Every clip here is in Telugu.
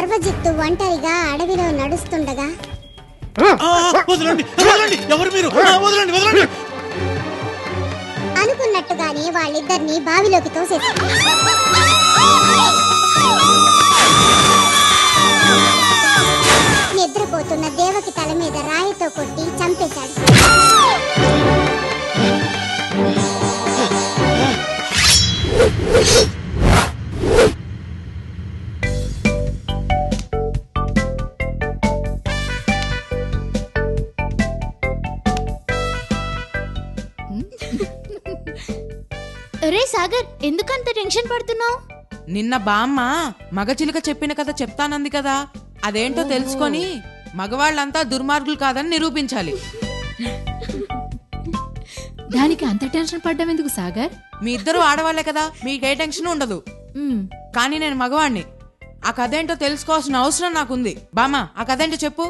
సర్వజిత్తు ఒంటరిగా అడవిలో నడుస్తుండగా అనుకున్నట్టుగానే వాళ్ళిద్దరిని బావిలోకి తోసేశాడు. నిద్రపోతున్న దేవకి తల మీద రాయితో కొట్టి చంపేశాడు. అరే సాగర్, ఎందుకంత టెన్షన్ పడుతున్నావు? నిన్న బామ్మ మగచిలుక చెప్పిన కథ చెప్తానంది కదా, అదేంటో తెలుసుకొని మగవాళ్ళంతా దుర్మార్గులు కాదని నిరూపించాలి. దానికి అంత టెన్షన్ పడ్డం ఎందుకు సాగర్? మీ ఇద్దరు ఆడవాళ్లే కదా, మీకే టెన్షన్ ఉండదు. కానీ నేను మగవాణ్ణి, ఆ కథ ఏంటో తెలుసుకోవాల్సిన అవసరం నాకుంది. బామ్మ, ఆ కథ ఏంటో చెప్పు.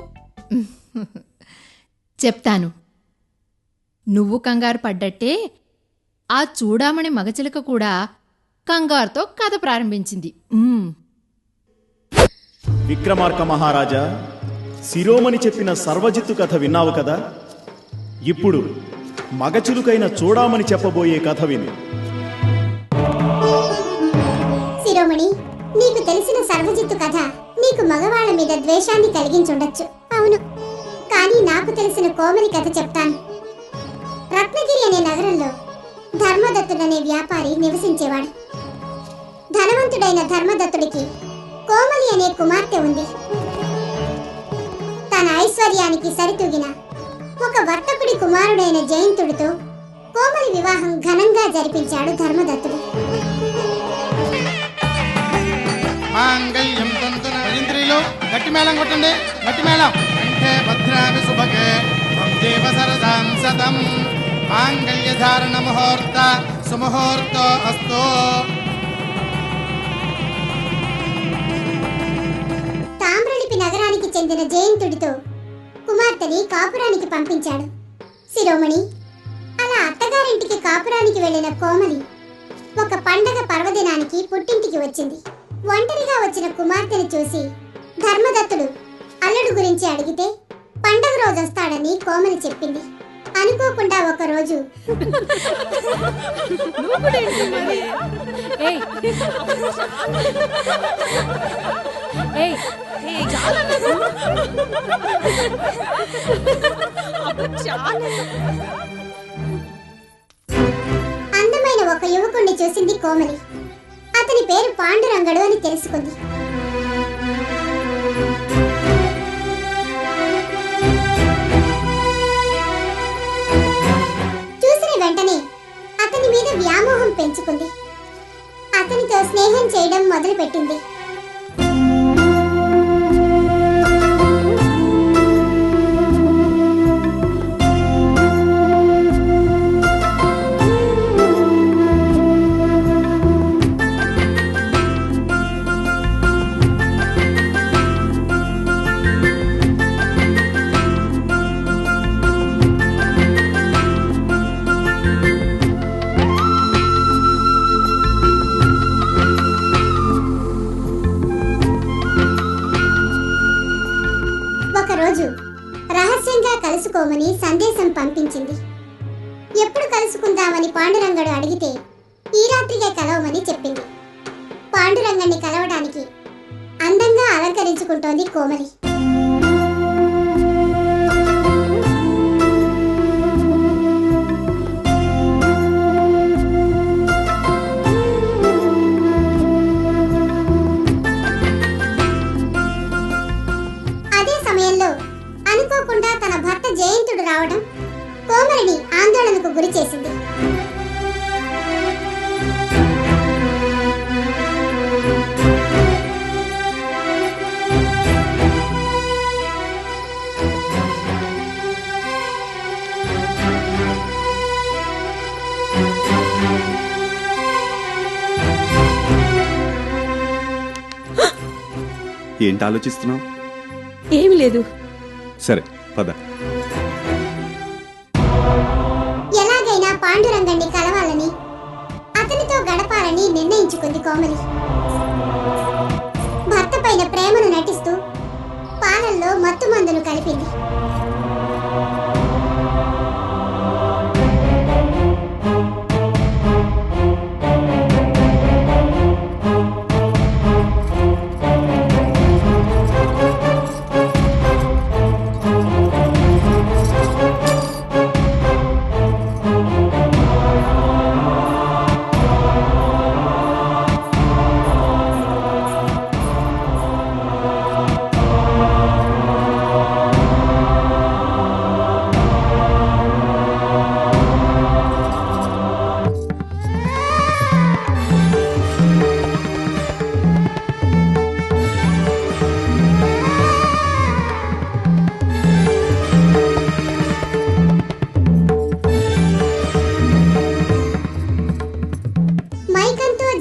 చెప్తాను. నువ్వు కంగారు పడ్డట్టే ఆ చూడామణి మగచిలక కూడా కంగారుతో కథ ప్రారంభించింది. విక్రమార్క మహారాజా, శిరోమణి చెప్పిన సర్వజిత్తు కథ విన్నావు కదా. ఇప్పుడు మగచులుకైన చూడామని చెప్పబోయే కథ విను. శిరోమణి, నీకు తెలిసిన సర్వజిత్తు కథ నీకు మగవాళ్ళ మీద ద్వేషాన్ని కలిగించుండొచ్చు. అవును, కానీ నాకు తెలిసిన కోమలి కథ చెప్తాను. రత్నగిరి అనే నగరంలో ధర్మదత్తుడనే వ్యాపారి నివసించేవాడు. ధనవంతుడైన ధర్మదత్తుడికి కోమలి అనే కుమార్తె ఉంది. తన ఐశ్వర్యానికి సరితూగిన ఒక వర్తకుడి కుమారుడైన జయంతుడితో కోమలి వివాహం ఘనంగా జరిపించాడు ధర్మదత్తుడు. మాంగళ్యం తంతున ఇంద్రియులు గట్టి మేళం కొట్టండి, గట్టి మేళం. కంఠే భద్రామి సుభగే దేవ సరదాం సతం మాంగళ్య ధారణ ముహూర్త సుముహూర్తో అస్తు. తామ్రలిపి నగరానికి చెందిన జయంతుడితో కుమార్తెని కాపురానికి పంపించాడు శిరోమణి. అలా అత్తగారింటికి కాపురానికి వెళ్లిన కోమలి ఒక పండగ పర్వదినానికి పుట్టింటికి వచ్చింది. ఒంటరిగా వచ్చిన కుమార్తెను చూసి ధర్మదత్తుడు అల్లుడు గురించి అడిగితే పండగ రోజు వస్తాడని కోమలి చెప్పింది. అనుకోకుండా ఒక రోజు అందమైన ఒక యువకుణ్ణి చూసింది కోమలి. అతని పేరు పాండురంగడు అని తెలుసుకుంది. చూసిన వెంటనే అతని మీద వ్యామోహం పెంచుకుంది. అతనితో స్నేహం చేయడం మొదలుపెట్టింది. ఒకరోజు రహస్యంగా కలుసుకోమని సందేశం పంపించింది. ఎప్పుడు కలుసుకుందామని పాండురంగడు అడిగితే ఈ రాత్రికే కలవమని చెప్పింది. పాండురంగడిని కలవడానికి అందంగా అలంకరించుకుంటోంది కోమలి. అనుకోకుండా తన భర్త జయంతుడు రావడం కోమలిని ఆందోళనకు గురి చేసింది. ఏంటి ఆలోచిస్తున్నావు? ఏమి లేదు. సరే పద. ఎలాగైనా పాండురంగడిని కలవాలని, అతనితో గడపాలని నిర్ణయించుకుంది కోమలి. భర్త పైన ప్రేమను నటిస్తూ రక్తంలో మత్తు మందును కలిపింది.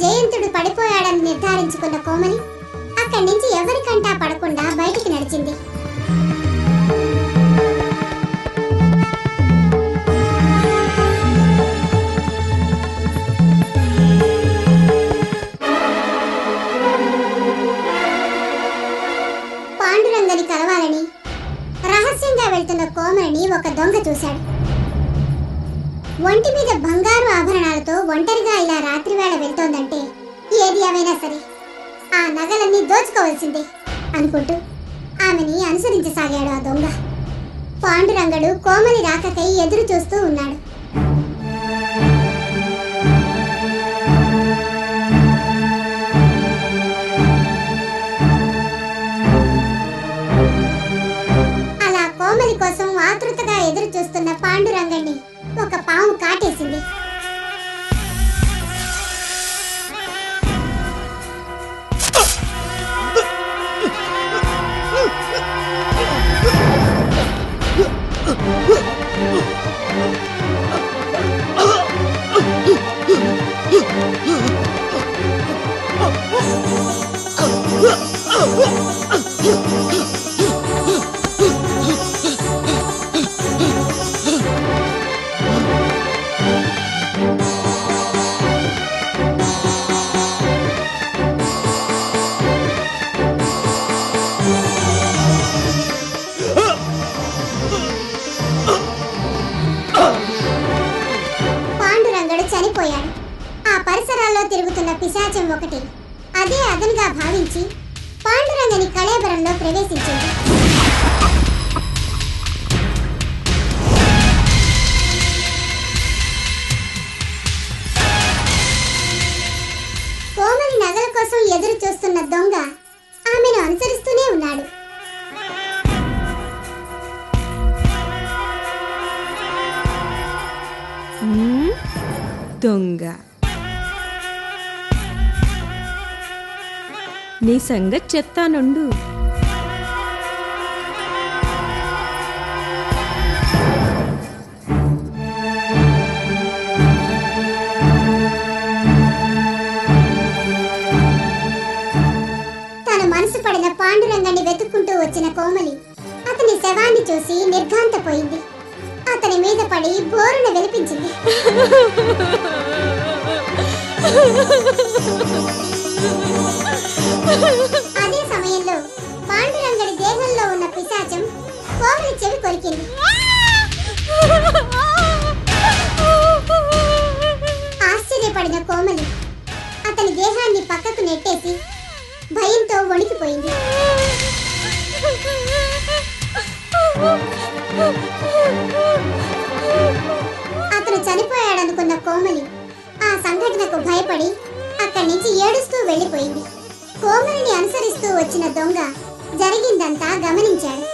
జయంతుడు పడిపోయాడని నిర్ధారించుకున్న కోమలి అక్కడి నుంచి ఎవరికంటా పడకుండా బయటికి నడిచింది. పాండురంగని కలవాలని రహస్యంగా వెళ్తున్న కోమలిని ఒక దొంగ చూశాడు. ఒంటి మీద బంగారు ఆభరణాలతో ఒంటరిగా ఇలా రాత్రివేళ వెళ్తోందంటే ఏది ఏమైనా సరే ఆ నగలన్నీ దోచుకోవాల్సిందే అనుకుంటూ ఆమెని అనుసరించసాగాడు ఆ దొంగ. పాండురంగడు కోమలి రాకకై ఎదురు చూస్తూ ఉన్నాడు. అలా కోమలి కోసం ఆతృతగా ఎదురు చూస్తున్న పాండురంగడిని ఒక పాము కాటేసింది. చనిపోయాడు. ఆ పరిసరాల్లో తిరుగుతున్న పిశాచం ఒకటి అదే అదనుగా భావించి పాండురంగని కళేబరంలో ప్రవేశించింది. కోమలి నగల కోసం ఎదురు చూస్తున్న దొంగ ఆమెను అనుసరిస్తూనే ఉన్నాడు. దొంగ, నీ సంగతి చెప్తానుండు. తన మనసు పడిన పాండురంగాన్ని వెతుక్కుంటూ వచ్చిన కోమలి అతని శవాన్ని చూసి నిర్ఘాంతపోయింది. అతని మీద పడి బోరున విలిపించింది. అదే సమయంలో పాండురంగడి దేహంలో ఉన్న పిశాచం కోమలి చెవి కొరికింది. ఆశ్చర్యపడిన కోమలి అతని దేహాన్ని పక్కకు నెట్టేసి భయంతో వణికిపోయింది. అతను చనిపోయాడనుకున్న కోమలి ఆ సంఘటనకు భయపడి అక్కడి నుంచి ఏడుస్తూ వెళ్ళిపోయింది. కోమలిని అనుసరిస్తూ వచ్చిన దొంగ జరిగిందంతా గమనించాడు.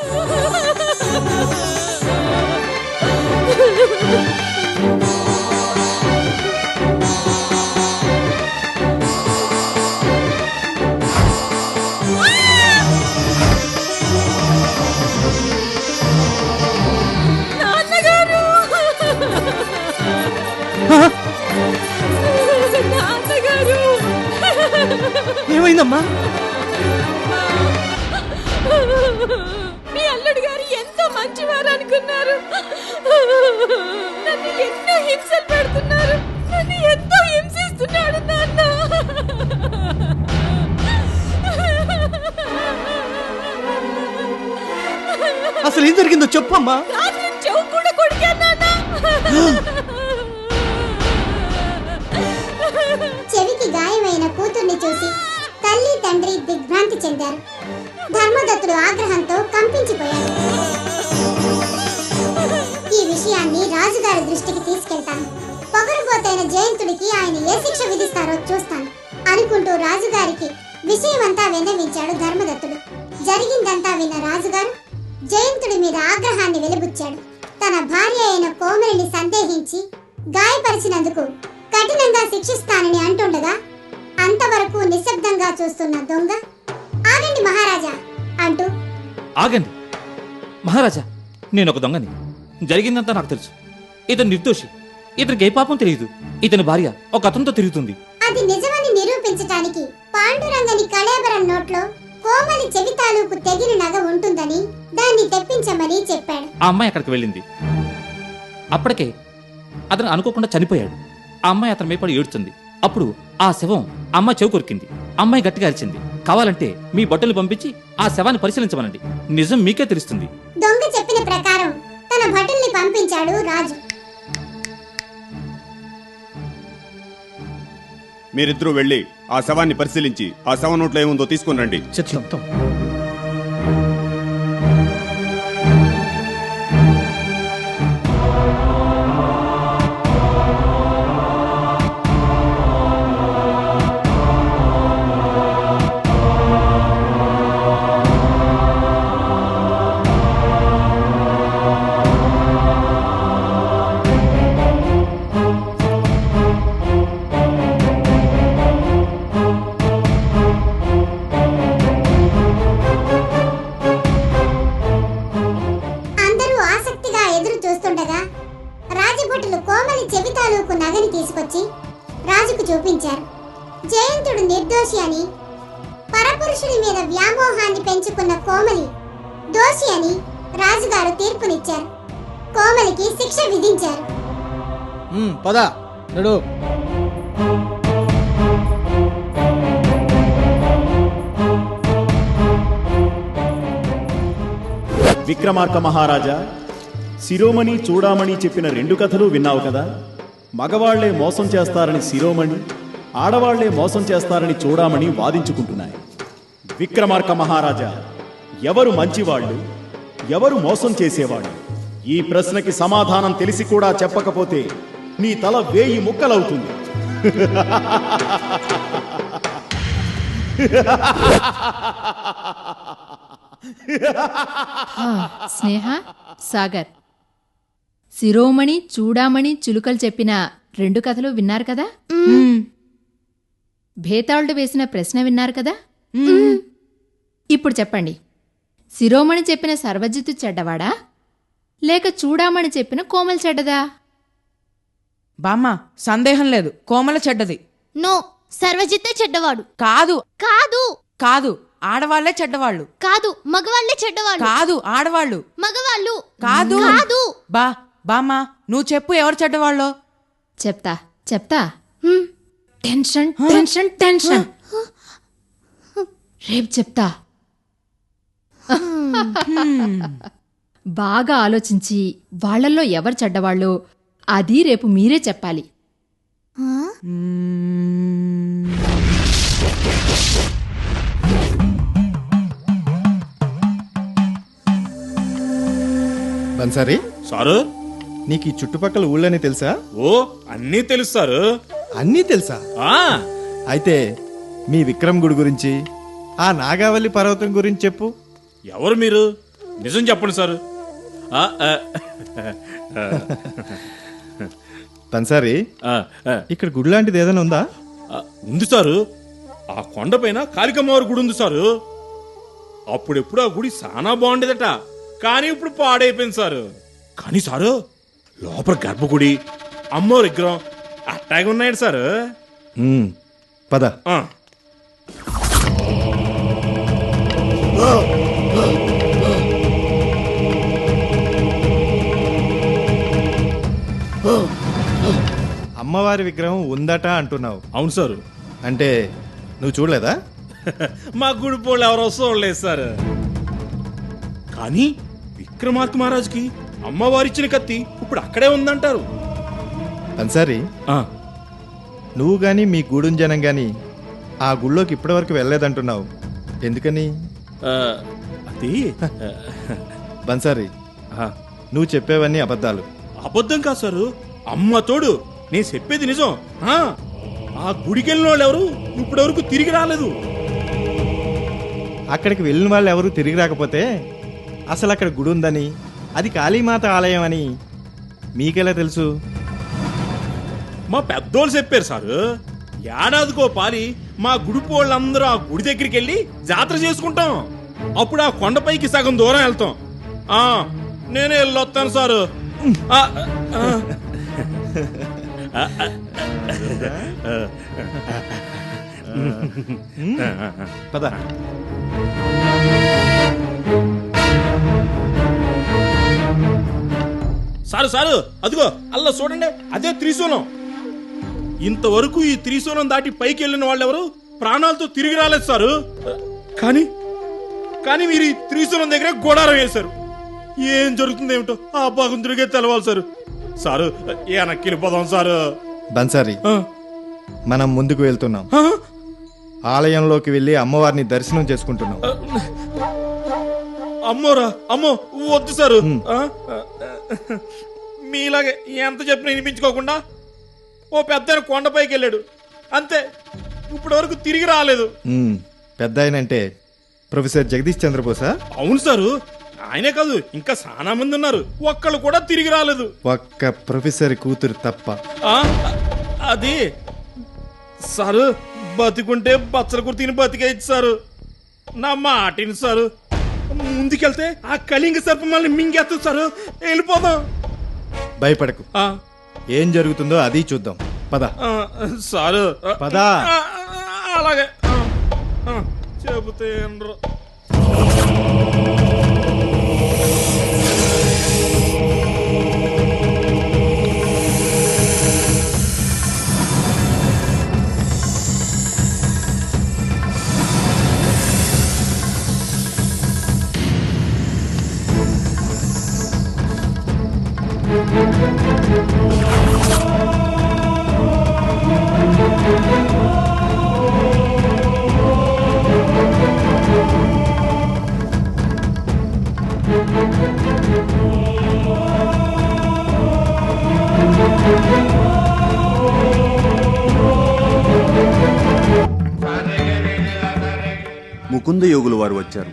ఏమైందమ్మా? మీ అల్లుడు గారు ఎంతో మంచివారు అనుకున్నారు. నన్ను ఎన్నో హింసలు పెడుతున్నారు. నన్ను ఎంతో హింసిస్తున్నాడు నాన్న. అసలు ఏం జరిగిందో చెప్పమ్మా. రాత్రి చెవు కూడా కొడికాను నాన్న. చెవికి గాయమైన కూతుర్ని చూసి తల్లి తండ్రి దిగ్భ్రాంతి చెందారు. ధర్మదత్తుడు ఆగ్రహంతో కంపించిపోయాడు. ఈ విషయాన్ని రాజుగారి దృష్టికి తీసుకెళ్తాను. పొగరుబోతైన జయంతుడికి ఆయన ఏ శిక్ష విధిస్తారో చూస్తాను అనుకుంటూ రాజుగారికి విషయమంతా విన్నవించాడు ధర్మదత్తుడు. జరిగిందంతా విన్న రాజుగారు జయంతుడి మీద ఆగ్రహాన్ని వెలిబుచ్చాడు. తన భార్య అయిన కోమలిని సందేహించి గాయపరిచినందుకు కఠినంగా శిక్షిస్తానని అంటుండగా అంతవరకు నిశ్శబ్దంగా చూస్తున్న దొంగ ఆగండి మహారాజా అంటూ ఆగండి మహారాజా, నేను ఒక దొంగని. జరిగిందంతా నాకు తెలుసు. ఇతను నిర్దోషి. ఇతనికి ఏ పాపం తెలియదు. ఇతని భార్య ఒక అతనితో తిరుగుతుంది. అది నిజమని నిరూపించటానికి పాండురంగని కళేబరం నోట్లో కోమలి చెవి తాలూకు తెగిన నగ ఉంటుందని దాన్ని తెప్పించమని చెప్పాడు. ఆ అమ్మాయి అక్కడికి వెళ్ళింది. అప్పటికే అతను అనుకోకుండా చనిపోయాడు. ఆ అమ్మాయి అతని మేపడి ఏడుస్తుంది. అప్పుడు ఆ శవం అమ్మాయి చెవి కొరికింది. అమ్మాయి గట్టిగా అరిచింది. కావాలంటే మీ బట్టలు పంపించి ఆ శవాన్ని పరిశీలించమనండి. నిజం మీకే తెలుస్తుంది. దొంగ చెప్పిన ప్రకారం తన భటుల్ని పంపించాడు రాజు. మీరిద్దరూ వెళ్ళి ఆ శవాన్ని పరిశీలించి ఆ శవ నోట్లో ఏముందో తీసుకుని రండి. చెప్తాం. అందరూ ఆసక్తిగా ఎదురు చూస్తుండగా రాజభటులు కోమలి చెవి తాలూకు నగని తీసుకొచ్చి రాజుకు చూపించారు. జయంతుడు నిర్దోషి అని, పరపురుషుడి మీద వ్యామోహాన్ని పెంచుకున్న కోమలి దోషి అని రాజుగారు తీర్పునిచ్చారు. కోమలికి శిక్ష విధించారు. పద నడు. విక్రమార్క మహారాజా, శిరోమణి చూడామణి చెప్పిన 2 కథలు విన్నావు కదా. మగవాళ్లే మోసం చేస్తారని శిరోమణి, ఆడవాళ్లే మోసం చేస్తారని చూడామణి వాదించుకుంటున్నాయి. విక్రమార్క మహారాజా, ఎవరు మంచివాళ్ళు, ఎవరు మోసం చేసేవాళ్ళు? ఈ ప్రశ్నకి సమాధానం తెలిసి కూడా చెప్పకపోతే నీ తల 1000 ముక్కలవుతుంది. స్నేహ, సాగర్, శిరోమణి చూడామణి చిలుకలు చెప్పిన 2 కథలు విన్నారు కదా. భేతాళుడు వేసిన ప్రశ్న విన్నారు కదా. ఇప్పుడు చెప్పండి, శిరోమణి చెప్పిన సర్వజిత్తు చెడ్డవాడా, లేక చూడామణి చెప్పిన కోమలి చెడ్డదా? బామ్మ, సందేహం లేదు, కోమల చెడ్డది. నో, సర్వజిత్తే చెడ్డవాడు. కాదు కాదు కాదు ఆడవాళ్లే చెడ్డవాళ్ళు. కాదు, మగవాళ్లే చెడ్డవాళ్ళు. కాదు ఆడవాళ్ళు. మగవాళ్ళు కాదు కాదు. బామ్మ, నువ్వు చెప్పు ఎవరు చెడ్డవాళ్ళో. చెప్తా చెప్తా. Tension tension tension. రేపు చెప్తా. బాగా ఆలోచించి వాళ్ళల్లో ఎవరు చెడ్డవాళ్ళో అది రేపు మీరే చెప్పాలి. బన్సారి, సారు, నీకు ఈ చుట్టుపక్కల ఊళ్ళని తెలుసా? ఓ అన్నీ తెలుస్తారు. అన్నీ తెలుసా? అయితే మీ విక్రమ్ గుడి గురించి, ఆ నాగావల్లి పర్వతం గురించి చెప్పు. ఎవరు మీరు? నిజం చెప్పండి సారు. బన్సారి, ఇక్కడ గుడి లాంటిది ఏదైనా ఉందా? ఉంది సారు. ఆ కొండపైన కాళికమ్మవారి గుడి ఉంది సారు. అప్పుడెప్పుడు ఆ గుడి చాలా బాగుండేదట, కానీ ఇప్పుడు పాడైపోయింది సారు. కానీ సారు, లోపల గర్భగుడి, అమ్మవారి విగ్రహం అట్టాగే ఉన్నాయండి సారు. పద. అమ్మవారి విగ్రహం ఉందట అంటున్నావు. అవును సారు. అంటే నువ్వు చూడలేదా? మా గుడి పోళ్ళు ఎవరో చూడలేదు సార్. కానీ విక్రమార్క మహారాజుకి అమ్మవారిచ్చిన కత్తి ఇప్పుడు అక్కడే ఉందంటారు. అన్సారీ, నువ్వు గాని మీ గూడెం జనం గాని ఆ గుళ్ళోకి ఇప్పటివరకు వెళ్ళలేదంటున్నావు, ఎందుకని? అది బన్సారీ, నువ్వు చెప్పేవన్నీ అబద్ధాలు. అబద్ధం కాదు సారు, అమ్మ తోడు నేను చెప్పేది నిజం. ఆ గుడికి వెళ్ళిన వాళ్ళు ఎవరు ఇప్పటివరకు తిరిగి రాలేదు. అక్కడికి వెళ్ళిన వాళ్ళు ఎవరు తిరిగి రాకపోతే అసలు అక్కడ గుడి ఉందని, అది కాళీమాత ఆలయం అని మీకెలా తెలుసు? మా పెద్దోళ్ళు చెప్పారు సారు. ఏడాదికో పారి మా గుడిపు వాళ్ళందరూ ఆ గుడి దగ్గరికి వెళ్ళి జాతర చేసుకుంటాం. అప్పుడు ఆ కొండపైకి సగం దూరం వెళ్తాం. నేనే వెళ్ళొస్తాను సారు. పద. సారు సారు, అదిగో అల్ల చూడండి, అదే త్రిశూలం. ఇంతవరకు ఈ త్రిశూలం దాటి పైకి వెళ్ళిన వాళ్ళు ఎవరు ప్రాణాలతో తిరిగి రాలేదు సారు. కానీ మీరు ఈ త్రిశూలం దగ్గర గోడారం వేశారు. ఏం జరుగుతుంది ఏమిటో ఆ భగవంతుడికే తెలవాలి సారు. సారు వెనక్కి వెళ్ళిపోదాం సారు. బన్సారీ, మనం ముందుకు వెళ్తున్నాం. ఆలయంలోకి వెళ్ళి అమ్మవారిని దర్శనం చేసుకుంటున్నాం. అమ్మోరా అమ్మో, వద్దు సారు. మీలాగే ఎంత చెప్పినా వినిపించుకోకుండా ఓ పెద్ద కొండపైకి వెళ్ళాడు అంతే, ఇప్పటి వరకు తిరిగి రాలేదు. పెద్ద ఆయనంటే ప్రొఫెసర్ జగదీష్ చంద్రబోసా? అవును సారు, ఆయనే కాదు ఇంకా చాలా మంది ఉన్నారు, ఒక్కళ్ళు కూడా తిరిగి రాలేదు. ఒక్క ప్రొఫెసర్ కూతురు తప్ప. అది సారు, బతికుంటే బచ్చల కుర్తిని బతికేయచ్చు సారు. నా మాటిని సారు, ముందుకెళ్తే ఆ కళింగ సర్పం మళ్ళీ మింగేస్తుంది సారు. వెళ్ళిపోదాం. భయపడకు, ఏం జరుగుతుందో అది చూద్దాం. పద సారు. పద. అలాగే చెబుతే ముకుంద యోగులు వారు వచ్చారు.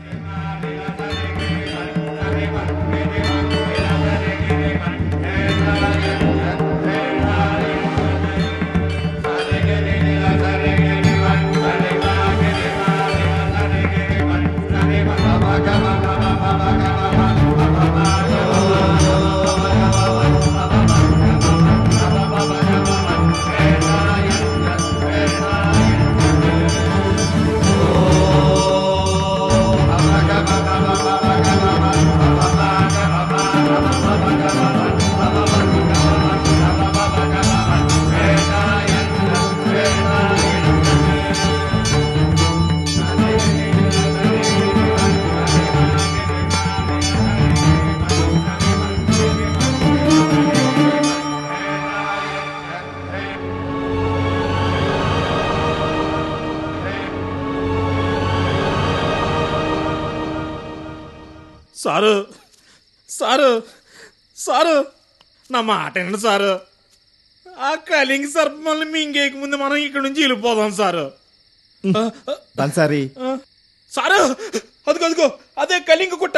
సారు సారు సారు, నా మాట వినండి సారు. ఆ కళింగ సర్పమల్ని మింగేక ముందు మనం ఇక్కడ నుంచి వెళ్ళిపోదాం సారు. బన్సారీ, సారు అదిగో అదిగో అదే కళింగ కుట్ట.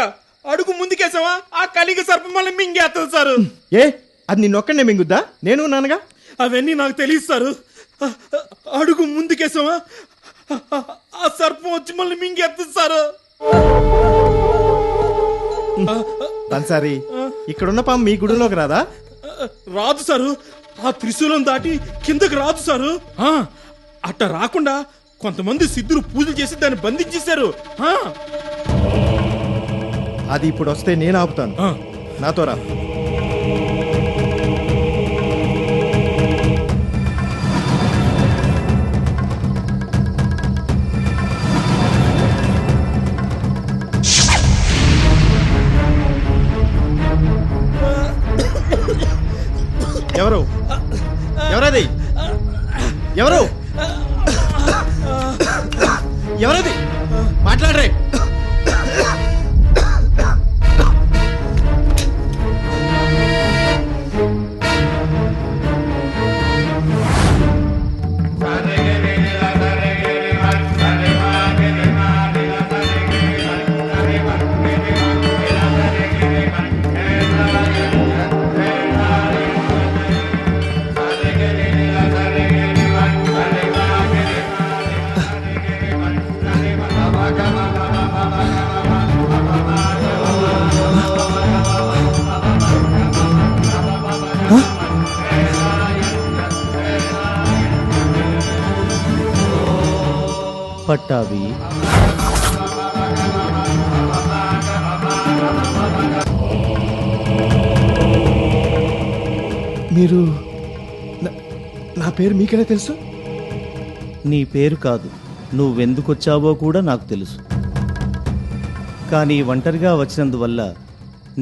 అడుగు ముందుకేసావా ఆ కళింగ సర్పమల్ని మింగేస్తుంది సారు. ఏ అది నిన్నొక్కనే మింగుద్దా? నేను నాన్నగా. అవన్నీ నాకు తెలియదు సారు. అడుగు ముందుకేసావా ఆ సర్పం వచ్చి మళ్ళీ మింగేస్తుంది సారు. బన్సారీ, ఇక్కడున్న పాము మీ గుడిలోకి రాదా? రాదు సారు, ఆ త్రిశూలం దాటి కిందకి రాదు సారు. అట్ట రాకుండా కొంతమంది సిద్ధులు పూజలు చేసి దాన్ని బంధించేశారు. అది ఇప్పుడు వస్తే నేను ఆపుతాను. నాతో రా. పట్టాభి. మీరు నా పేరు మీకెలా తెలుసు? నీ పేరు కాదు, నువ్వెందుకొచ్చావో కూడా నాకు తెలుసు. కానీ ఒంటరిగా వచ్చినందువల్ల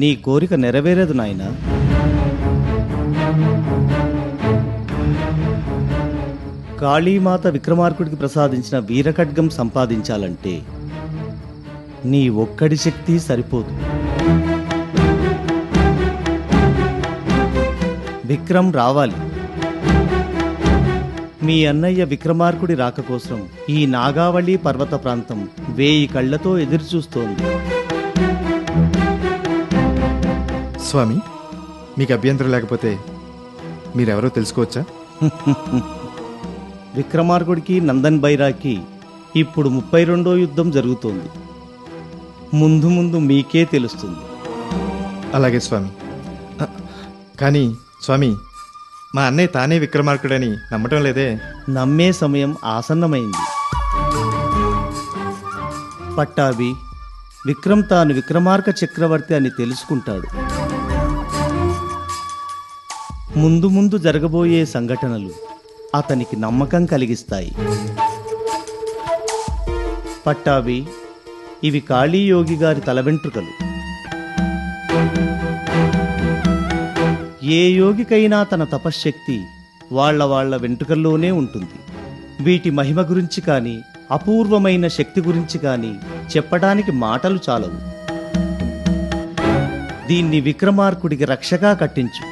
నీ కోరిక నెరవేరదు నాయనా. కాళీమాత విక్రమార్కుడికి ప్రసాదించిన వీరఖడ్గం సంపాదించాలంటే నీ ఒక్కడి శక్తి సరిపోదు. విక్రమ్ రావాలి. మీ అన్నయ్య విక్రమార్కుడి రాక కోసం ఈ నాగావళి పర్వత ప్రాంతం 1000 కళ్ళతో ఎదురుచూస్తోంది. స్వామి, మీకు అభ్యంతరం లేకపోతే మీరెవరో తెలుసుకోవచ్చా? విక్రమార్కుడికి నందన్ బైరాకి ఇప్పుడు 32వ యుద్ధం జరుగుతోంది. ముందు ముందు మీకే తెలుస్తుంది. అలాగే స్వామి. కానీ స్వామి, మా అన్నయ్య తానే విక్రమార్కుడని నమ్మటం లేదే. నమ్మే సమయం ఆసన్నమైంది. పట్టాభి, విక్రమ్ తాను విక్రమార్క చక్రవర్తి అని తెలుసుకుంటాడు. ముందు ముందు జరగబోయే సంఘటనలు అతనికి నమ్మకం కలిగిస్తాయి. పట్టాభి, ఇవి కాళీయోగి గారి తల వెంట్రుకలు. ఏ యోగికైనా తన తపశ్శక్తి వాళ్ళ వెంట్రుకల్లోనే ఉంటుంది. వీటి మహిమ గురించి కానీ అపూర్వమైన శక్తి గురించి కానీ చెప్పడానికి మాటలు చాలవు. దీన్ని విక్రమార్కుడికి రక్షగా కట్టించు.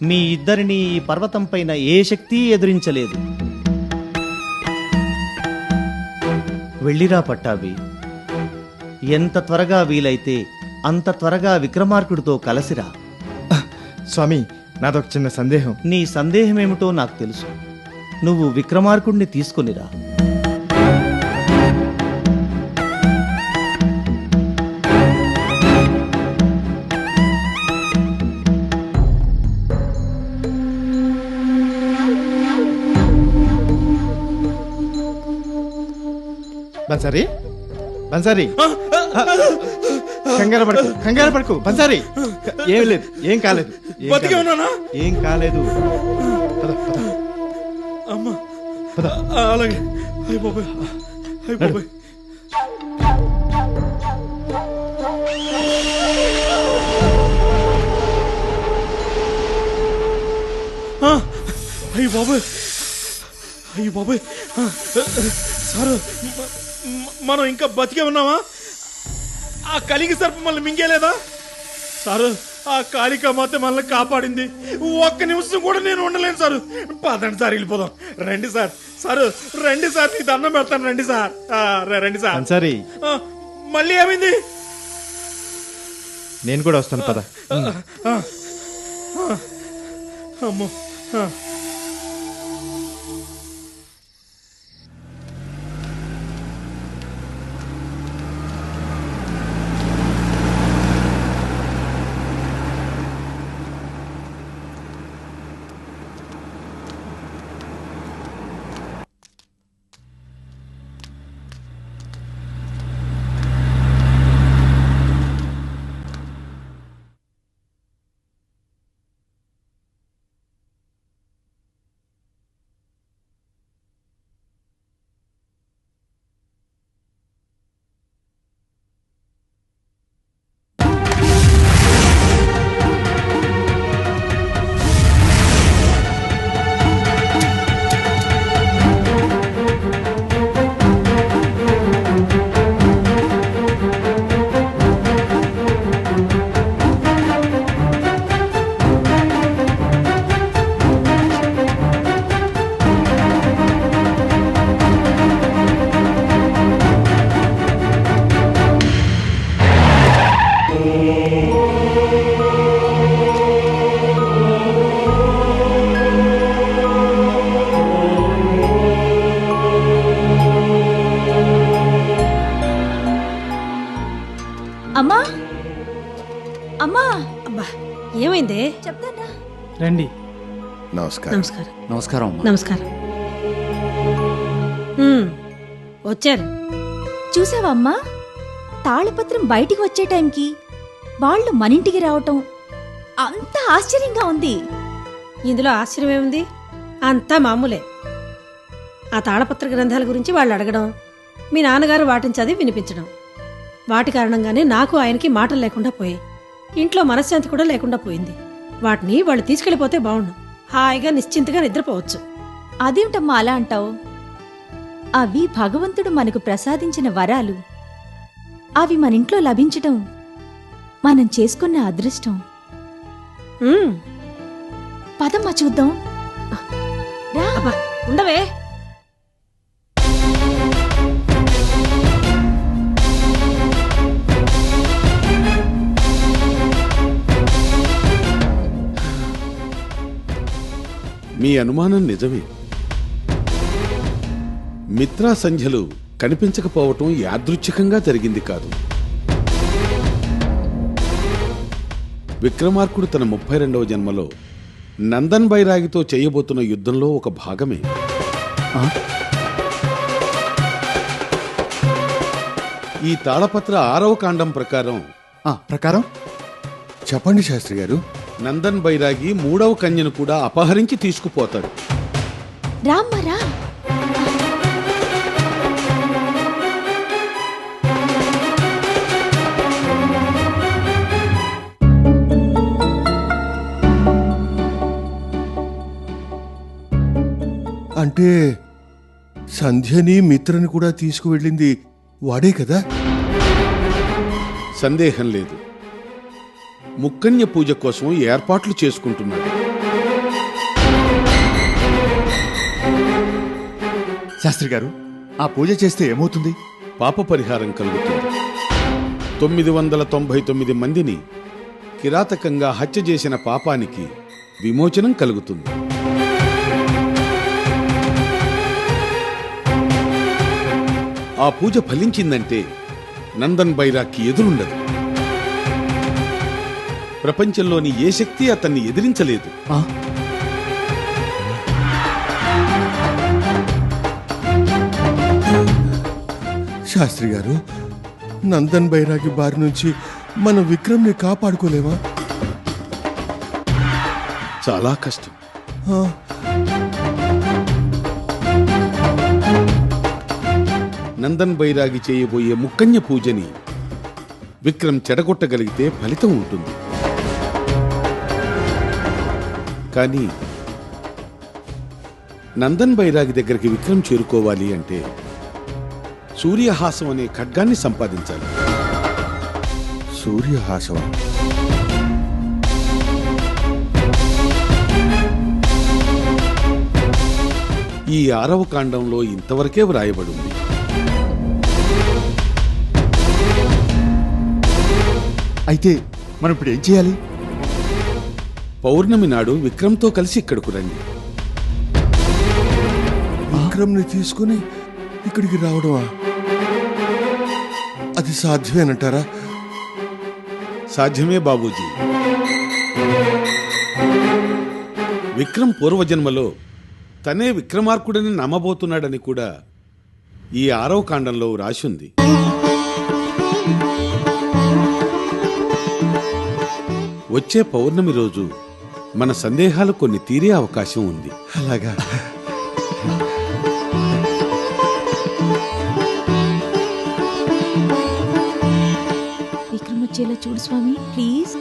మీ ఇద్దరిని ఈ పర్వతం పైన ఏ శక్తి ఎదురించలేదు. వెళ్ళిరా పట్టాభి. ఎంత త్వరగా వీలైతే అంత త్వరగా విక్రమార్కుడితో కలసిరా. స్వామి, నాదొక చిన్న సందేహం. నీ సందేహమేమిటో నాకు తెలుసు. నువ్వు విక్రమార్కుడిని తీసుకొనిరా. బన్సారీ, బన్సారీ, కంగారు పడుకు బన్సారీ. ఏం లేదు, ఏం కాలేదు, బతికే ఉన్నానా? ఏం కాలేదు. అమ్మా, అలాగే. అయిపోయి అయిపోయి. అయ్యి బాబాయ్, అయ్యి బాబాయ్. సార్, మనం ఇంకా బతికే ఉన్నామా? ఆ కలిగి సర్పం మనల్ని మింగేలేదా? సారు, ఆ కాళికా మాత మనల్ని కాపాడింది. ఒక్క నిమిషం కూడా నేను ఉండలేను సార్. పదండి సార్, వెళ్ళిపోదాం. రండి సార్. సారు, రండి సార్, నీ దండం పెడతాను. రండి సార్, రండి సార్. సరే, మళ్ళీ ఏమైంది? నేను కూడా వస్తాను, పద. అమ్మో. అమ్మా, అమ్మా, అబ్బా, ఏమైంది చెప్తానా? రండి. నమస్కారం. నమస్కారం. నమస్కారం. నమస్కారం. వచ్చారు. చూసావమ్మా, తాళపత్రం బయటికి వచ్చే టైంకి వాళ్ళు మనింటికి రావటం అంత ఆశ్చర్యంగా ఉంది. ఇందులో ఆశ్చర్యమేముంది? అంతా మామూలే. ఆ తాళపత్ర గ్రంథాల గురించి వాళ్ళు అడగడం, మీ నాన్నగారు వాటిని చదివి వినిపించడం, వాటి కారణంగానే నాకు ఆయనకి మాటలు లేకుండా పోయాయి. ఇంట్లో మనశ్శాంతి కూడా లేకుండా పోయింది. వాటిని వాళ్ళు తీసుకెళ్ళిపోతే బాగుండు. హాయిగా నిశ్చింతగా నిద్రపోవచ్చు. అదేమిటమ్మా అలా అంటావు? అవి భగవంతుడు మనకు ప్రసాదించిన వరాలు. అవి మన ఇంట్లో లభించటం మనం చేసుకున్న అదృష్టం. పదమ్మా చూద్దాం. ఉండవే. మీ అనుమానం నిజమే. మిత్రా సంధ్యలు కనిపించకపోవటం యాదృచ్ఛికంగా జరిగింది కాదు. విక్రమార్కుడు తన 32వ జన్మలో నందన్ బైరాగితో చేయబోతున్న యుద్ధంలో ఒక భాగమే. ఈ తాళపత్ర 6వ కాండం ప్రకారం చెప్పండి శాస్త్రి గారు. నందన్ బైరాగి 3వ కన్యను కూడా అపహరించి తీసుకుపోతాడు. రామ్మరా. అంటే సంధ్యని మిత్రని కూడా తీసుకువెళ్ళింది వాడే కదా? సందేహం లేదు. ముక్కన్య పూజ కోసం ఏర్పాట్లు చేసుకుంటున్నాడు. శాస్త్రి గారు, ఆ పూజ చేస్తే ఏమవుతుంది? పాప పరిహారం కలుగుతుంది. 999 మందిని కిరాతకంగా హత్య చేసిన పాపానికి విమోచనం కలుగుతుంది. ఆ పూజ ఫలించిందంటే నందన్ బైరాగ్కి ఎదురుండదు. ప్రపంచంలోని ఏ శక్తి అతన్ని ఎదిరించలేదు. శాస్త్రి గారు, నందన్ బైరాగి బారి నుంచి మన విక్రమ్ని కాపాడుకోలేమా? చాలా కష్టం. నందన్ బైరాగి చేయబోయే ముక్కన్య పూజని విక్రమ్ చెడగొట్టగలిగితే ఫలితం ఉంటుంది. కానీ నందన్ బైరాగి దగ్గరికి విక్రమ్ చేరుకోవాలి అంటే సూర్యహాసం అనే ఖడ్గాన్ని సంపాదించాలి. సూర్యహాసం? ఈ 6వ కాండంలో ఇంతవరకే వ్రాయబడి ఉంది. అయితే మనం ఇప్పుడు ఏం చేయాలి? పౌర్ణమి నాడు విక్రమ్తో కలిసి ఇక్కడకు రండి. విక్రమ్ని తీసుకుని ఇక్కడికి రావడమా? అది సాధ్యమేనంటారా? సాధ్యమే బాబూజీ. విక్రమ్ పూర్వజన్మలో తనే విక్రమార్కుడని నమ్మబోతున్నాడని కూడా ఈ 6వ కాండంలో రాసింది. వచ్చే పౌర్ణమి రోజు మన సందేహాలు కొన్ని తీరే అవకాశం ఉంది. అలాగా? విక్రమ్ వచ్చేలా చూడు స్వామి, ప్లీజ్.